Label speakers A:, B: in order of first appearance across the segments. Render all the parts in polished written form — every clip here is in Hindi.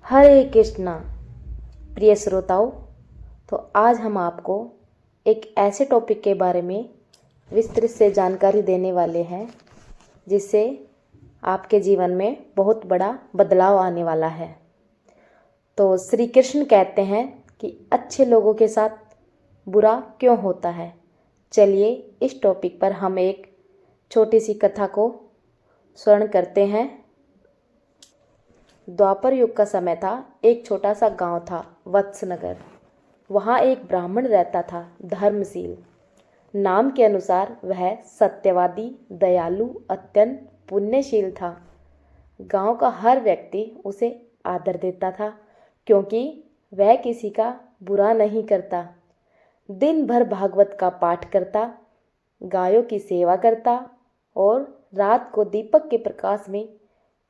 A: हरे कृष्णा। प्रिय श्रोताओं, तो आज हम आपको एक ऐसे टॉपिक के बारे में विस्तृत से जानकारी देने वाले हैं जिससे आपके जीवन में बहुत बड़ा बदलाव आने वाला है। तो श्री कृष्ण कहते हैं कि अच्छे लोगों के साथ बुरा क्यों होता है। चलिए इस टॉपिक पर हम एक छोटी सी कथा को श्रवण करते हैं। द्वापर युग का समय था। एक छोटा सा गांव था, वत्सनगर। वहाँ एक ब्राह्मण रहता था, धर्मशील। नाम के अनुसार वह सत्यवादी, दयालु, अत्यंत पुण्यशील था। गांव का हर व्यक्ति उसे आदर देता था क्योंकि वह किसी का बुरा नहीं करता। दिन भर भागवत का पाठ करता, गायों की सेवा करता और रात को दीपक के प्रकाश में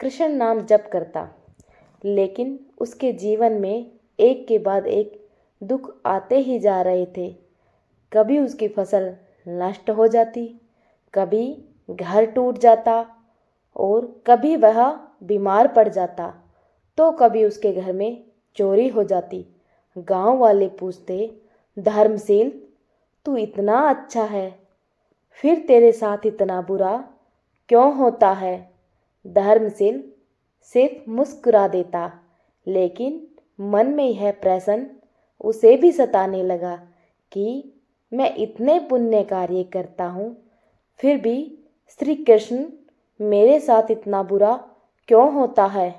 A: कृष्ण नाम जप करता। लेकिन उसके जीवन में एक के बाद एक दुख आते ही जा रहे थे। कभी उसकी फसल नष्ट हो जाती, कभी घर टूट जाता और कभी वह बीमार पड़ जाता, तो कभी उसके घर में चोरी हो जाती। गांव वाले पूछते, धर्मशील, तू इतना अच्छा है, फिर तेरे साथ इतना बुरा क्यों होता है? धर्मशील सिर्फ मुस्कुरा देता, लेकिन मन में यह प्रश्न उसे भी सताने लगा कि मैं इतने पुण्य कार्य करता हूँ, फिर भी श्री कृष्ण मेरे साथ इतना बुरा क्यों होता है?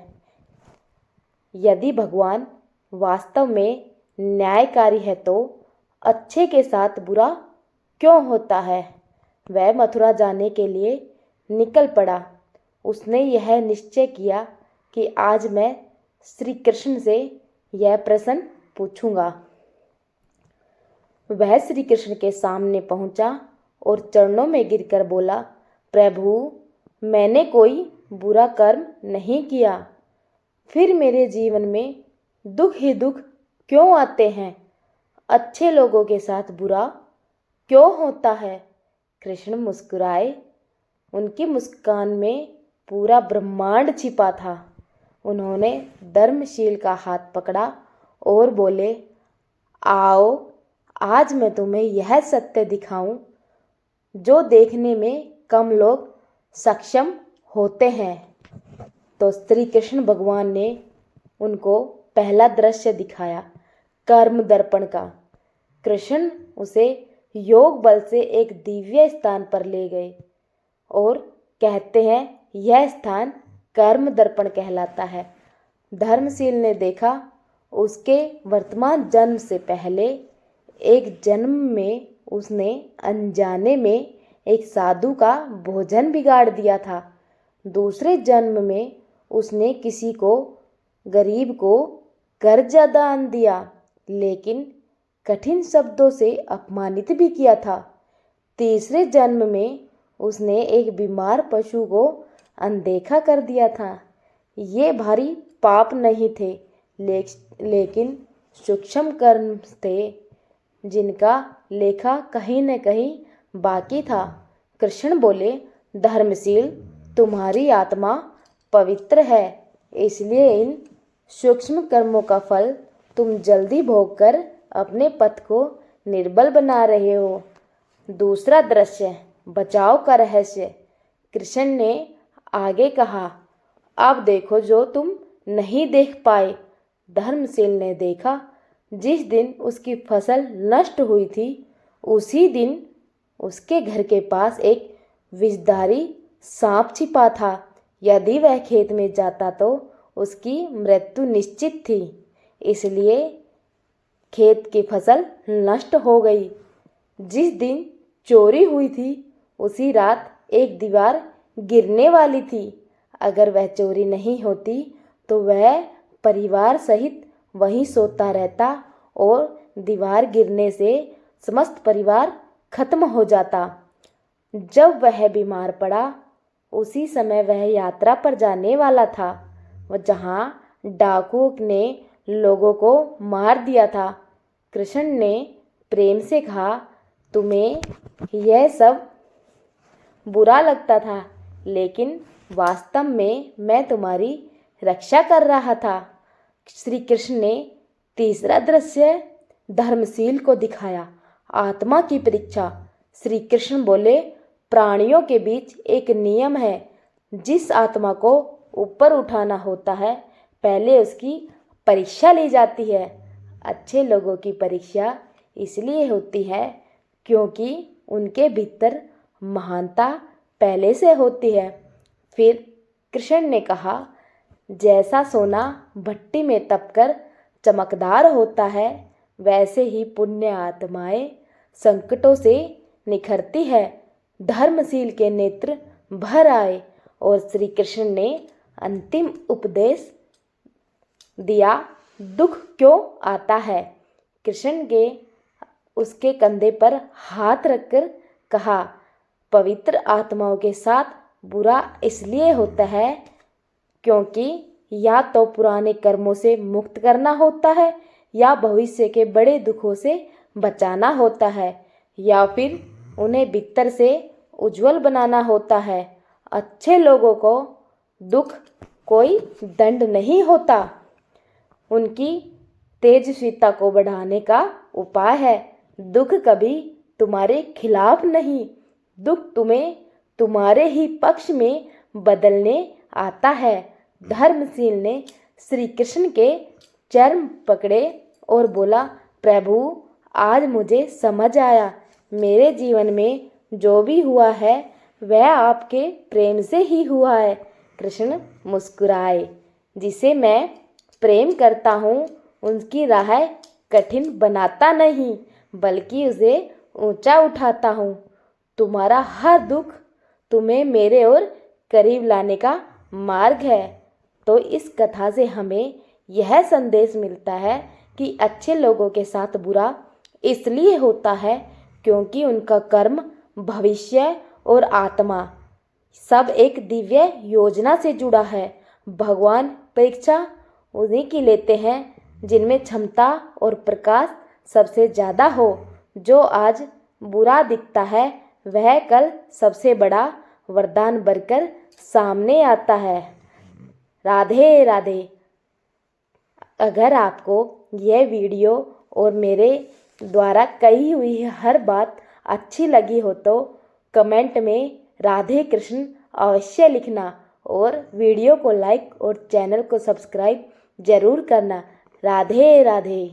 A: यदि भगवान वास्तव में न्यायकारी है तो अच्छे के साथ बुरा क्यों होता है? वह मथुरा जाने के लिए निकल पड़ा। उसने यह निश्चय किया कि आज मैं श्री कृष्ण से यह प्रश्न पूछूंगा। वह श्री कृष्ण के सामने पहुंचा और चरणों में गिरकर बोला, प्रभु, मैंने कोई बुरा कर्म नहीं किया, फिर मेरे जीवन में दुख ही दुख क्यों आते हैं? अच्छे लोगों के साथ बुरा क्यों होता है? कृष्ण मुस्कुराए। उनकी मुस्कान में पूरा ब्रह्मांड छिपा था। उन्होंने धर्मशील का हाथ पकड़ा और बोले, आओ, आज मैं तुम्हें यह सत्य दिखाऊं जो देखने में कम लोग सक्षम होते हैं। तो श्री कृष्ण भगवान ने उनको पहला दृश्य दिखाया, कर्म दर्पण का। कृष्ण उसे योग बल से एक दिव्य स्थान पर ले गए और कहते हैं यह स्थान कर्म दर्पण कहलाता है। धर्मशील ने देखा, उसके वर्तमान जन्म से पहले एक जन्म में उसने अनजाने में एक साधु का भोजन बिगाड़ दिया था। दूसरे जन्म में उसने किसी को, गरीब को कर्जा दान दिया, लेकिन कठिन शब्दों से अपमानित भी किया था। तीसरे जन्म में उसने एक बीमार पशु को अनदेखा कर दिया था। ये भारी पाप नहीं थे, लेकिन सूक्ष्म कर्म थे जिनका लेखा कहीं न कहीं बाकी था। कृष्ण बोले, धर्मशील, तुम्हारी आत्मा पवित्र है, इसलिए इन सूक्ष्म कर्मों का फल तुम जल्दी भोग कर अपने पथ को निर्बल बना रहे हो। दूसरा दृश्य, बचाव का रहस्य। कृष्ण ने आगे कहा, अब देखो जो तुम नहीं देख पाए। धर्मशील ने देखा, जिस दिन उसकी फसल नष्ट हुई थी, उसी दिन उसके घर के पास एक विषधारी सांप छिपा था। यदि वह खेत में जाता तो उसकी मृत्यु निश्चित थी, इसलिए खेत की फसल नष्ट हो गई। जिस दिन चोरी हुई थी, उसी रात एक दीवार गिरने वाली थी। अगर वह चोरी नहीं होती तो वह परिवार सहित वहीं सोता रहता और दीवार गिरने से समस्त परिवार खत्म हो जाता। जब वह बीमार पड़ा, उसी समय वह यात्रा पर जाने वाला था, वह जहाँ डाकुओं ने लोगों को मार दिया था। कृष्ण ने प्रेम से कहा, तुम्हें यह सब बुरा लगता था, लेकिन वास्तव में मैं तुम्हारी रक्षा कर रहा था। श्री कृष्ण ने तीसरा दृश्य धर्मशील को दिखाया, आत्मा की परीक्षा। श्री कृष्ण बोले, प्राणियों के बीच एक नियम है, जिस आत्मा को ऊपर उठाना होता है पहले उसकी परीक्षा ली जाती है। अच्छे लोगों की परीक्षा इसलिए होती है क्योंकि उनके भीतर महानता पहले से होती है। फिर कृष्ण ने कहा, जैसा सोना भट्टी में तपकर चमकदार होता है, वैसे ही पुण्य आत्माएं संकटों से निखरती है। धर्मशील के नेत्र भर आए और श्री कृष्ण ने अंतिम उपदेश दिया, दुख क्यों आता है। कृष्ण के उसके कंधे पर हाथ रखकर कहा, पवित्र आत्माओं के साथ बुरा इसलिए होता है क्योंकि या तो पुराने कर्मों से मुक्त करना होता है, या भविष्य के बड़े दुखों से बचाना होता है, या फिर उन्हें भीतर से उज्जवल बनाना होता है। अच्छे लोगों को दुख कोई दंड नहीं होता, उनकी तेजस्विता को बढ़ाने का उपाय है। दुख कभी तुम्हारे खिलाफ नहीं, दुख तुम्हें तुम्हारे ही पक्ष में बदलने आता है। धर्मशील ने श्री कृष्ण के चरण पकड़े और बोला, प्रभु, आज मुझे समझ आया, मेरे जीवन में जो भी हुआ है वह आपके प्रेम से ही हुआ है। कृष्ण मुस्कुराए, जिसे मैं प्रेम करता हूँ उनकी राह कठिन बनाता नहीं, बल्कि उसे ऊंचा उठाता हूँ। तुम्हारा हर दुख तुम्हें मेरे और करीब लाने का मार्ग है। तो इस कथा से हमें यह संदेश मिलता है कि अच्छे लोगों के साथ बुरा इसलिए होता है क्योंकि उनका कर्म, भविष्य और आत्मा सब एक दिव्य योजना से जुड़ा है। भगवान परीक्षा उन्हीं की लेते हैं जिनमें क्षमता और प्रकाश सबसे ज़्यादा हो। जो आज बुरा दिखता है वह कल सबसे बड़ा वरदान बनकर सामने आता है। राधे राधे। अगर आपको यह वीडियो और मेरे द्वारा कही हुई हर बात अच्छी लगी हो तो कमेंट में राधे कृष्ण अवश्य लिखना और वीडियो को लाइक और चैनल को सब्सक्राइब जरूर करना। राधे राधे।